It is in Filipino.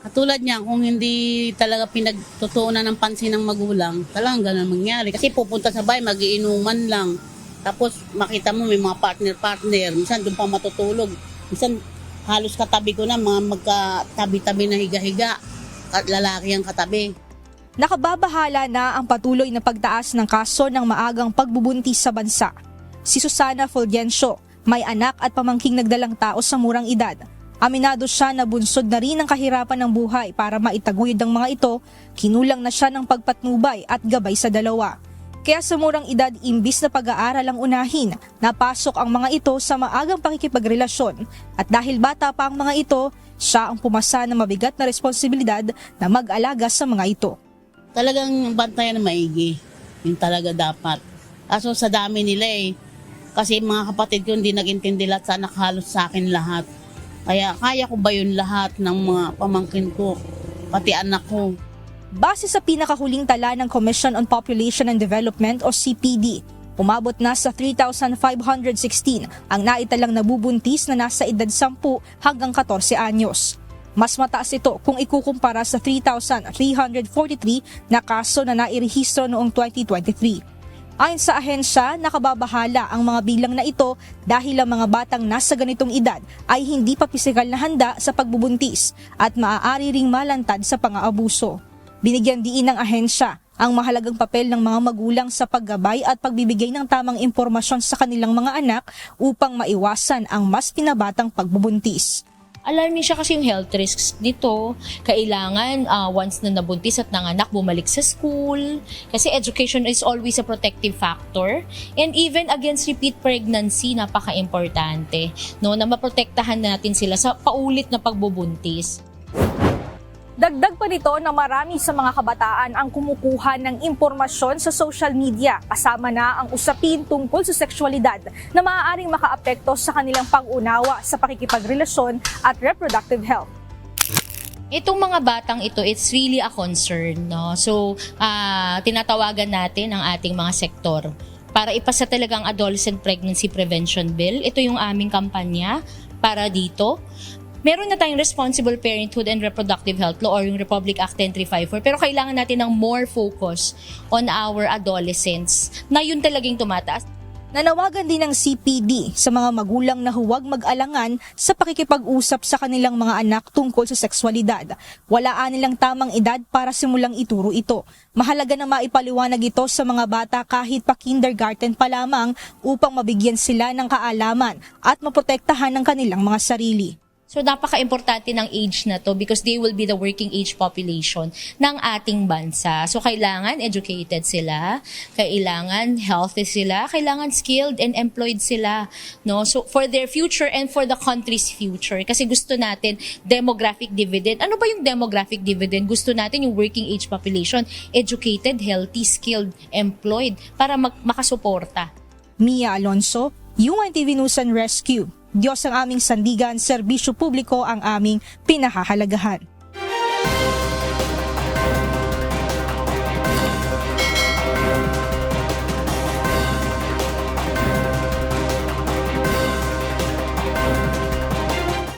Katulad niya, kung hindi talaga pinagtutuunan ng pansin ng magulang, talagang ganun mangyari. Kasi pupunta sa bahay, magiinuman lang. Tapos makita mo may mga partner-partner. Minsan doon pa matutulog. Minsan halos katabi ko na, mga magkatabi-tabi na higa-higa. At lalaki ang katabi. Nakababahala na ang patuloy na pagtaas ng kaso ng maagang pagbubuntis sa bansa. Si Susana Fulgencio, may anak at pamangking nagdalang tao sa murang edad. Aminado siya na bunsod na rin ang kahirapan ng buhay para maitaguyod ang mga ito, kinulang na siya ng pagpatnubay at gabay sa dalawa. Kaya sa murang edad, imbis na pag-aaral ang unahin, napasok ang mga ito sa maagang pakikipagrelasyon. At dahil bata pa ang mga ito, siya ang pumasa ng mabigat na responsibilidad na mag-alaga sa mga ito. Talagang bantayan na maigi. Yung talaga dapat. Kaso sa dami nila kasi mga kapatid ko hindi nag-intindi lahat, sana halos sa akin lahat. Kaya kaya ko ba yun lahat ng mga pamangkin ko, pati anak ko. Base sa pinakahuling tala ng Commission on Population and Development o CPD, umabot na sa 3,516 ang naitalang nabubuntis na nasa edad 10 hanggang 14 anyos. Mas mataas ito kung ikukumpara sa 3,343 na kaso na nairehistro noong 2023. Ayon sa ahensya, nakababahala ang mga bilang na ito dahil ang mga batang nasa ganitong edad ay hindi pa pisikal na handa sa pagbubuntis at maaari ring malantad sa pang-aabuso. Binigyan diin ng ahensya ang mahalagang papel ng mga magulang sa paggabay at pagbibigay ng tamang impormasyon sa kanilang mga anak upang maiwasan ang mas pinabatang pagbubuntis. Alarming siya kasi yung health risks nito. Kailangan once na nabuntis at nanganak, bumalik sa school. Kasi education is always a protective factor. And even against repeat pregnancy, napaka-importante. No, na maprotektahan natin sila sa paulit na pagbubuntis. Dagdag pa nito na marami sa mga kabataan ang kumukuha ng impormasyon sa social media kasama na ang usapin tungkol sa sexualidad na maaaring makaapekto sa kanilang pag-unawa sa pakikipagrelasyon at reproductive health. Itong mga batang ito, it's really a concern, no? So, tinatawagan natin ang ating mga sektor para ipasa talagang Adolescent Pregnancy Prevention Bill. Ito yung aming kampanya para dito. Meron na tayong Responsible Parenthood and Reproductive Health Law or yung Republic Act 10354, pero kailangan natin ng more focus on our adolescents na yun talagang tumataas. Nanawagan din ng CPD sa mga magulang na huwag mag-alangan sa pakikipag-usap sa kanilang mga anak tungkol sa sexualidad. Walaan nilang tamang edad para simulang ituro ito. Mahalaga na maipaliwanag ito sa mga bata kahit pa kindergarten pa lamang upang mabigyan sila ng kaalaman at maprotektahan ng kanilang mga sarili. So napaka-importante ng age na to because they will be the working age population ng ating bansa. So kailangan educated sila, kailangan healthy sila, kailangan skilled and employed sila, no? So for their future and for the country's future. Kasi gusto natin demographic dividend. Ano ba yung demographic dividend? Gusto natin yung working age population, educated, healthy, skilled, employed para makasuporta. Mia Alonso, UNTV News and Rescue. Diyos ang aming sandigan, serbisyo publiko ang aming pinahahalagahan.